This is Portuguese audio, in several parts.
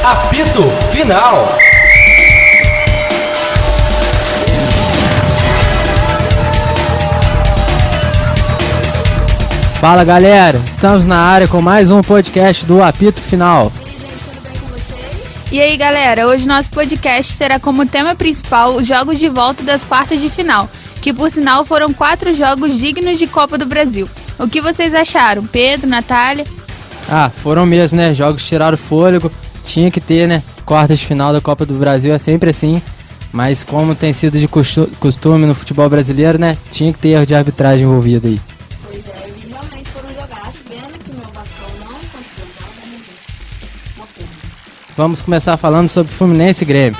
Apito Final. Fala galera, estamos na área com mais um podcast do Apito Final. E aí galera, hoje nosso podcast terá como tema principal os jogos de volta das quartas de final, que por sinal foram 4 jogos dignos de Copa do Brasil. O que vocês acharam? Pedro, Natália? Foram mesmo, né? Jogos tiraram fôlego, tinha que ter, né? Quartas de final da Copa do Brasil é sempre assim, mas como tem sido de costume no futebol brasileiro, né? Tinha que ter erro de arbitragem envolvido aí. Pois é, e realmente foram jogaços, pena que o meu Vascão não conseguiu nada, uma pena. Vamos começar falando sobre Fluminense e Grêmio.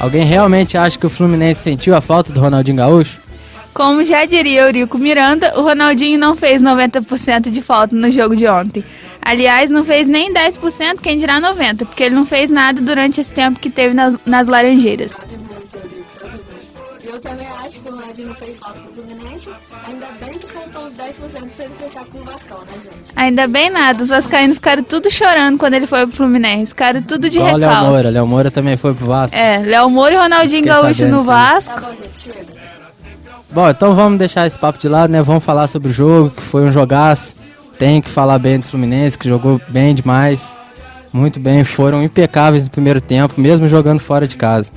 Alguém realmente acha que o Fluminense sentiu a falta do Ronaldinho Gaúcho? Como já diria Eurico Miranda, o Ronaldinho não fez 90% de falta no jogo de ontem. Aliás, não fez nem 10%, quem dirá 90%, porque ele não fez nada durante esse tempo que teve nas Laranjeiras. Eu também acho que o Ronaldinho não fez falta pro Fluminense, ainda bem que faltou os 10% pra ele fechar com o Vascão, né, gente? Ainda bem nada, os vascaínos ficaram tudo chorando quando ele foi pro Fluminense, ficaram tudo de Igual recalque. Léo Moura também foi pro Vasco. Léo Moura e Ronaldinho Fiquei Gaúcho sabendo no disso. Vasco. Tá bom, gente, chega. Bom, então vamos deixar esse papo de lado, né? Vamos falar sobre o jogo, que foi um jogaço. Tem que falar bem do Fluminense, que jogou bem demais. Muito bem, foram impecáveis no primeiro tempo, mesmo jogando fora de casa.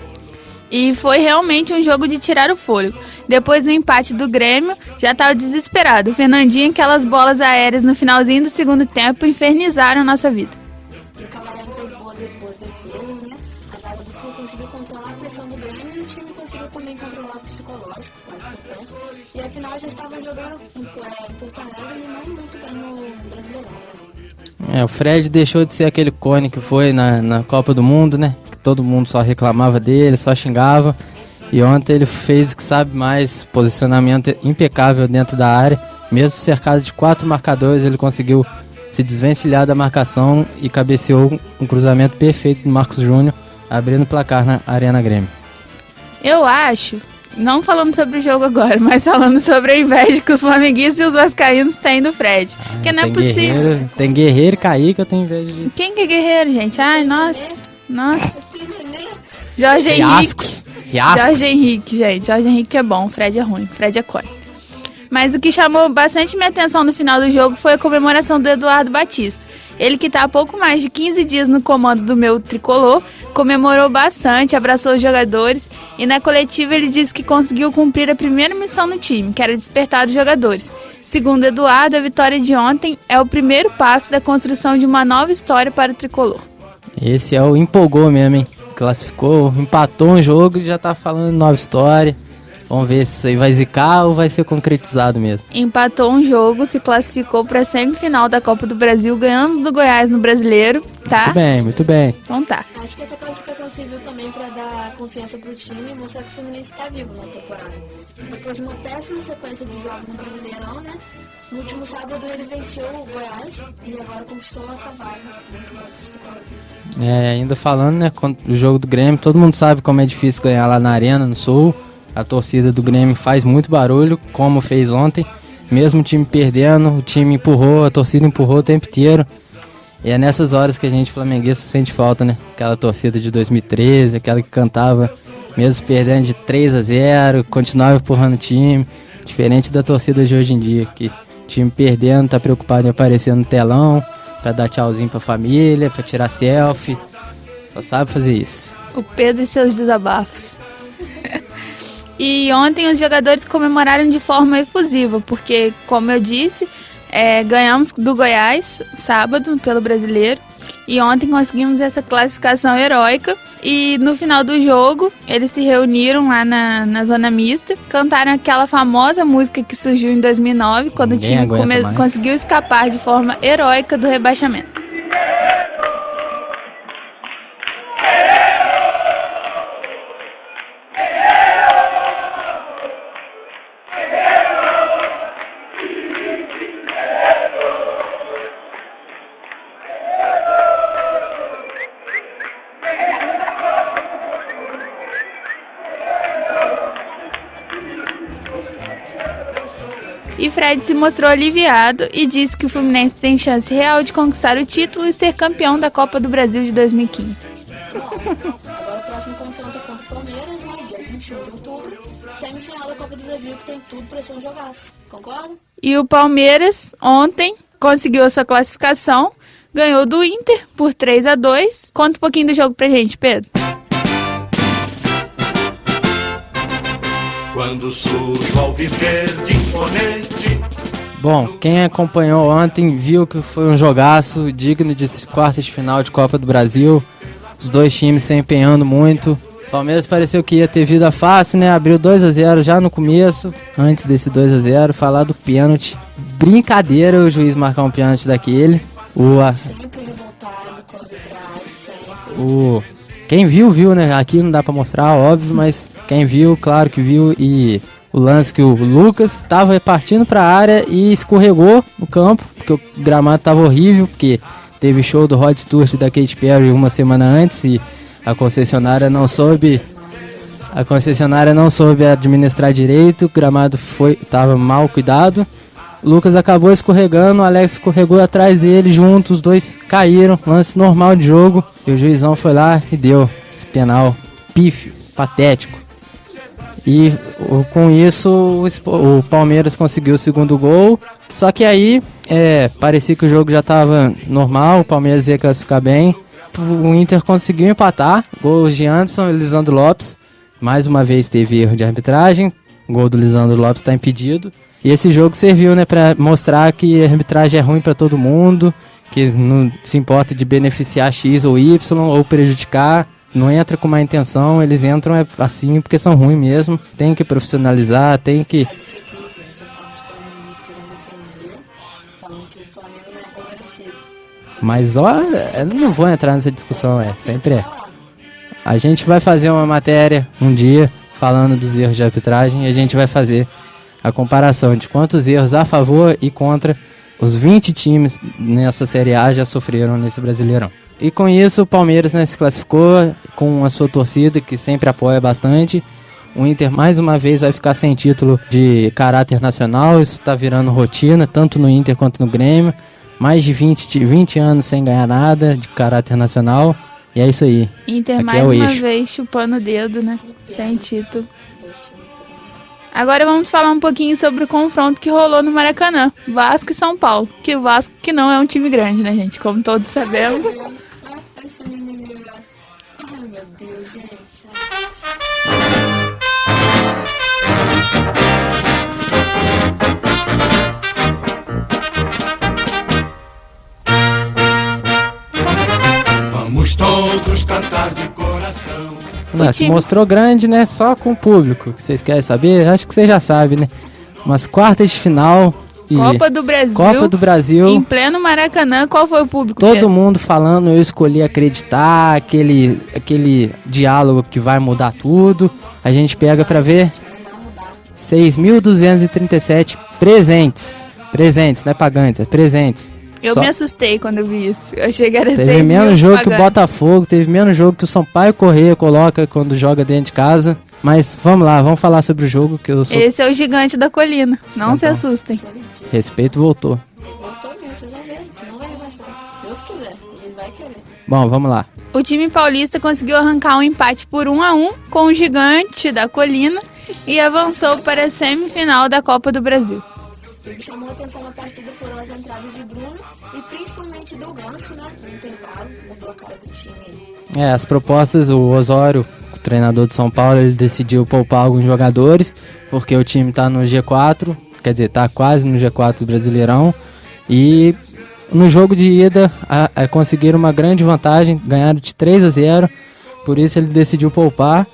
E foi realmente um jogo de tirar o fôlego. Depois do empate do Grêmio, já estava desesperado. O Fernandinho, aquelas bolas aéreas no finalzinho do segundo tempo, infernizaram a nossa vida. E o Cavalheiro fez boas defesas, né? A zaga do Flu conseguiu controlar a pressão do Grêmio e o time conseguiu também controlar o psicológico, mais importante. E afinal já estava jogando em Porto Alegre e não muito bem no Brasileirão, né? O Fred deixou de ser aquele cone que foi na Copa do Mundo, né? Que todo mundo só reclamava dele, só xingava. E ontem ele fez o que sabe mais, posicionamento impecável dentro da área. Mesmo cercado de 4 marcadores, ele conseguiu se desvencilhar da marcação e cabeceou um cruzamento perfeito do Marcos Júnior, abrindo o placar na Arena Grêmio. Eu acho, não falando sobre o jogo agora, mas falando sobre a inveja que os flamenguistas e os vascaínos têm do Fred. Porque não é possível. Tem Guerreiro e Kaique, eu tenho inveja de... Quem que é guerreiro, gente? Ai, nossa. Jorge Henrique. Jorge Henrique, gente. Jorge Henrique é bom, o Fred é ruim. O Fred é cone. Mas o que chamou bastante minha atenção no final do jogo foi a comemoração do Eduardo Batista. Ele que está há pouco mais de 15 dias no comando do meu tricolor, comemorou bastante, abraçou os jogadores e na coletiva ele disse que conseguiu cumprir a primeira missão no time, que era despertar os jogadores. Segundo Eduardo, a vitória de ontem é o primeiro passo da construção de uma nova história para o tricolor. Esse é o empolgou mesmo, hein? Classificou, empatou um jogo e já tá falando nova história. Vamos ver se isso aí vai zicar ou vai ser concretizado mesmo. Empatou um jogo, se classificou para a semifinal da Copa do Brasil, ganhamos do Goiás no Brasileiro, tá? Muito bem, muito bem. Então tá. Acho que essa classificação serviu também para dar confiança pro time e mostrar que o Fluminense está vivo na temporada. Depois de uma péssima sequência de jogos no Brasileirão, né? No último sábado ele venceu o Goiás e agora conquistou essa vaga. Muito bom. Ainda falando, né, do jogo do Grêmio, todo mundo sabe como é difícil ganhar lá na Arena, no Sul. A torcida do Grêmio faz muito barulho, como fez ontem. Mesmo o time perdendo, o time empurrou, a torcida empurrou o tempo inteiro. E é nessas horas que a gente flamenguista sente falta, né? Aquela torcida de 2013, aquela que cantava, mesmo perdendo de 3-0, continuava empurrando o time. Diferente da torcida de hoje em dia, que o time perdendo, tá preocupado em aparecer no telão, pra dar tchauzinho pra família, pra tirar selfie. Só sabe fazer isso. O Pedro e seus desabafos. E ontem os jogadores comemoraram de forma efusiva, porque, como eu disse, ganhamos do Goiás sábado pelo Brasileiro. E ontem conseguimos essa classificação heróica. E no final do jogo, eles se reuniram lá na zona mista, cantaram aquela famosa música que surgiu em 2009, quando o time conseguiu escapar de forma heróica do rebaixamento. E Fred se mostrou aliviado e disse que o Fluminense tem chance real de conquistar o título e ser campeão da Copa do Brasil de 2015. Agora o próximo confronto é contra o Palmeiras, né? Dia 21 de outubro. Semifinal da Copa do Brasil, que tem tudo pra ser um jogaço. Concorda? E o Palmeiras, ontem, conseguiu a sua classificação, ganhou do Inter por 3-2. Conta um pouquinho do jogo pra gente, Pedro. Quando surge o alviverde imponente. Bom, quem acompanhou ontem viu que foi um jogaço digno de quartas de final de Copa do Brasil. Os dois times se empenhando muito. O Palmeiras pareceu que ia ter vida fácil, né? Abriu 2-0 já no começo. Antes desse 2-0, falar do pênalti. Brincadeira o juiz marcar um pênalti daquele. Sempre revoltado com a arbitragem, sempre. Quem viu, né? Aqui não dá pra mostrar, óbvio, mas quem viu, claro que viu. E o lance que o Lucas tava partindo pra área e escorregou no campo, porque o gramado tava horrível, porque teve show do Rod Stewart e da Katy Perry uma semana antes e a concessionária não soube administrar direito, o gramado tava mal cuidado. O Lucas acabou escorregando, o Alex escorregou atrás dele, juntos, os dois caíram, lance normal de jogo, e o juizão foi lá e deu esse penal pífio, patético. E com isso o Palmeiras conseguiu o segundo gol, só que aí parecia que o jogo já estava normal, o Palmeiras ia classificar bem. O Inter conseguiu empatar, gol de Anderson e Lisandro Lopes, mais uma vez teve erro de arbitragem, o gol do Lisandro Lopes está impedido. E esse jogo serviu, né, para mostrar que a arbitragem é ruim para todo mundo, que não se importa de beneficiar X ou Y ou prejudicar, não entra com má intenção, eles entram assim porque são ruins mesmo, tem que profissionalizar, tem que... Mas eu não vou entrar nessa discussão, sempre é. A gente vai fazer uma matéria um dia falando dos erros de arbitragem e a gente vai fazer a comparação de quantos erros a favor e contra os 20 times nessa Série A já sofreram nesse Brasileirão. E com isso o Palmeiras, né, se classificou com a sua torcida que sempre apoia bastante. O Inter mais uma vez vai ficar sem título de caráter nacional, isso está virando rotina tanto no Inter quanto no Grêmio. Mais de 20 anos sem ganhar nada de caráter nacional. E é isso aí. Inter aqui mais uma vez chupando o dedo, né? Sem título. Agora vamos falar um pouquinho sobre o confronto que rolou no Maracanã. Vasco e São Paulo. Que o Vasco que não é um time grande, né, gente? Como todos sabemos. Ai, meu Deus, gente. Vamos todos cantar de coração. Se mostrou grande, né? Só com o público. Que vocês querem saber? Acho que vocês já sabem, né? Umas quartas de final. Copa do Brasil. Copa do Brasil. Em pleno Maracanã, qual foi o público? Todo mundo falando, eu escolhi acreditar, aquele diálogo que vai mudar tudo. A gente pega pra ver 6.237 presentes. Presentes, não é pagantes, é presentes. Eu me assustei quando eu vi isso. Eu achei que era 6 mil. Teve menos jogo que o Botafogo, teve menos jogo que o Sampaio Corrêa coloca quando joga dentro de casa. Mas vamos lá, vamos falar sobre o jogo que eu sou... Esse é o gigante da colina, não se assustem. Respeito voltou. Voltou mesmo, vocês vão ver, não vai rebaixar. Se Deus quiser, ele vai querer. Bom, vamos lá. O time paulista conseguiu arrancar um empate por 1-1 com o gigante da colina e avançou para a semifinal da Copa do Brasil. O que chamou a atenção na partida foram as entradas de Bruno e principalmente do Ganso, né? No intervalo, mudou a cara do time. As propostas, o Osório, o treinador de São Paulo, ele decidiu poupar alguns jogadores, porque o time tá no G4, quer dizer, tá quase no G4 do Brasileirão, e no jogo de ida conseguiram uma grande vantagem, ganharam de 3-0, por isso ele decidiu poupar.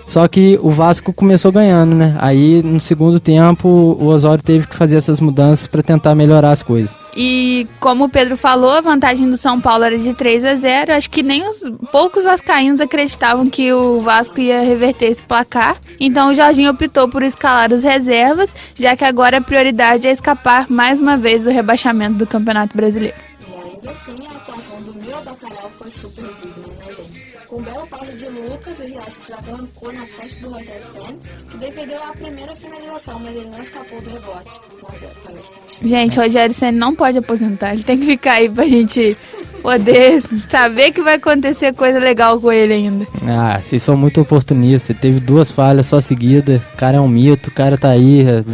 Só que o Vasco começou ganhando, né? Aí, no segundo tempo, o Osório teve que fazer essas mudanças para tentar melhorar as coisas. E, como o Pedro falou, a vantagem do São Paulo era de 3-0. Acho que nem os poucos vascaínos acreditavam que o Vasco ia reverter esse placar. Então, o Jorginho optou por escalar os reservas, já que agora a prioridade é escapar mais uma vez do rebaixamento do Campeonato Brasileiro. E ainda assim, a atuação do meu bacalhau foi super digna, né, gente? Com um belo passe de Lucas, o Riascos arrancou na frente do Rogério Ceni, que defendeu a primeira finalização, mas ele não escapou do rebote. 1 a 0 para a gente. Gente, o Rogério Ceni não pode aposentar, ele tem que ficar aí pra gente poder saber que vai acontecer coisa legal com ele ainda. Ah, vocês são muito oportunistas. Teve 2 falhas só seguidas. O cara é um mito, o cara tá aí há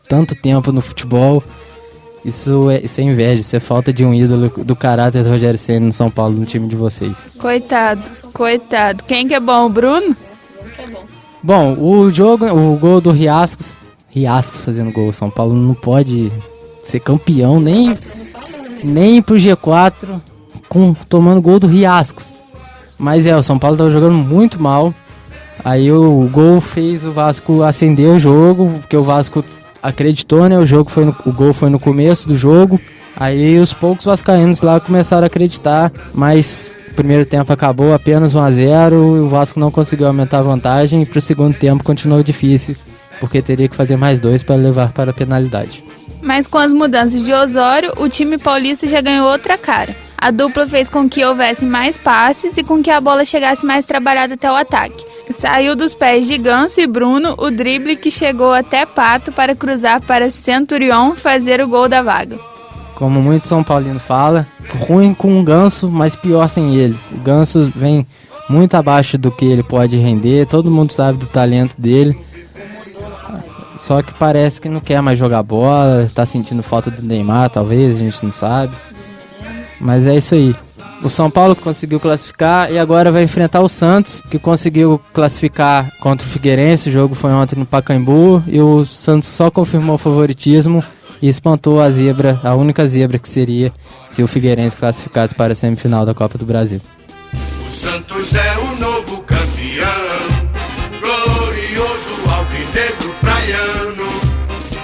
tanto tempo no futebol. Isso é inveja, isso é falta de um ídolo do caráter do Rogério Ceni no São Paulo, no time de vocês. Coitado. Quem que é bom, o Bruno? Bom, o gol do Riascos fazendo gol. São Paulo não pode ser campeão nem pro G4 tomando gol do Riascos. Mas o São Paulo tava jogando muito mal. Aí o gol fez o Vasco acender o jogo, porque o Vasco acreditou, né? O gol foi no começo do jogo. Aí os poucos vascaínos lá começaram a acreditar, mas o primeiro tempo acabou apenas 1 a 0 e o Vasco não conseguiu aumentar a vantagem, e pro segundo tempo continuou difícil, porque teria que fazer mais 2 para levar para a penalidade. Mas com as mudanças de Osório, o time paulista já ganhou outra cara. A dupla fez com que houvesse mais passes e com que a bola chegasse mais trabalhada até o ataque. Saiu dos pés de Ganso e Bruno o drible que chegou até Pato para cruzar para Centurion fazer o gol da vaga. Como muito São Paulino fala, ruim com o Ganso, mas pior sem ele. O Ganso vem muito abaixo do que ele pode render, todo mundo sabe do talento dele. Só que parece que não quer mais jogar bola, tá sentindo falta do Neymar, talvez, a gente não sabe. Mas é isso aí. O São Paulo conseguiu classificar e agora vai enfrentar o Santos, que conseguiu classificar contra o Figueirense. O jogo foi ontem no Pacaembu e o Santos só confirmou o favoritismo e espantou a única zebra que seria se o Figueirense classificasse para a semifinal da Copa do Brasil. O Santos é o novo campeão, glorioso alvinegro praiano,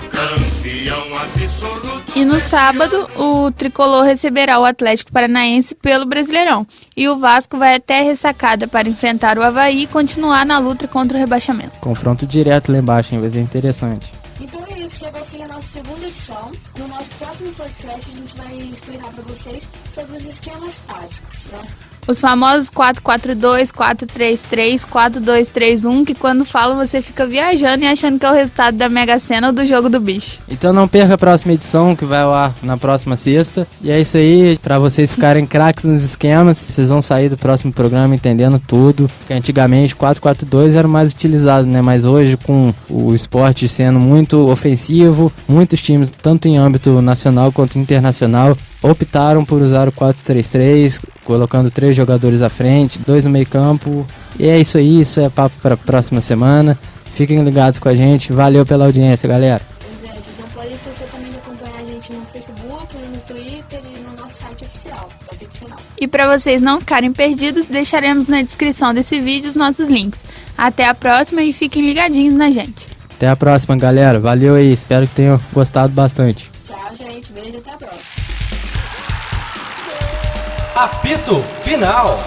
campeão absoluto. E no sábado, o Tricolor receberá o Atlético Paranaense pelo Brasileirão. E o Vasco vai até Ressacada para enfrentar o Avaí e continuar na luta contra o rebaixamento. Confronto direto lá embaixo, hein? Vai ser interessante. Então é isso, chegou ao fim a nossa segunda edição. No nosso próximo podcast a gente vai explicar para vocês sobre os esquemas táticos, né? Os famosos 4-4-2, 4-3-3, 4-2-3-1, que quando falam você fica viajando e achando que é o resultado da Mega Sena ou do jogo do bicho. Então não perca a próxima edição, que vai ao ar na próxima sexta. E é isso aí, pra vocês ficarem craques nos esquemas, vocês vão sair do próximo programa entendendo tudo. Que antigamente 4-4-2 era o mais utilizado, né? Mas hoje, com o esporte sendo muito ofensivo, muitos times, tanto em âmbito nacional quanto internacional, optaram por usar o 4-3-3, colocando 3 jogadores à frente, 2 no meio campo. E é isso aí, isso é papo para a próxima semana. Fiquem ligados com a gente, valeu pela audiência, galera. Pois é, vocês não podem esquecer também de acompanhar a gente no Facebook, no Twitter e no nosso site oficial, Palpite Final. E para vocês não ficarem perdidos, deixaremos na descrição desse vídeo os nossos links. Até a próxima e fiquem ligadinhos na gente. Até a próxima, galera. Valeu aí, espero que tenham gostado bastante. Tchau, gente. Beijo, até a próxima. Apito Final.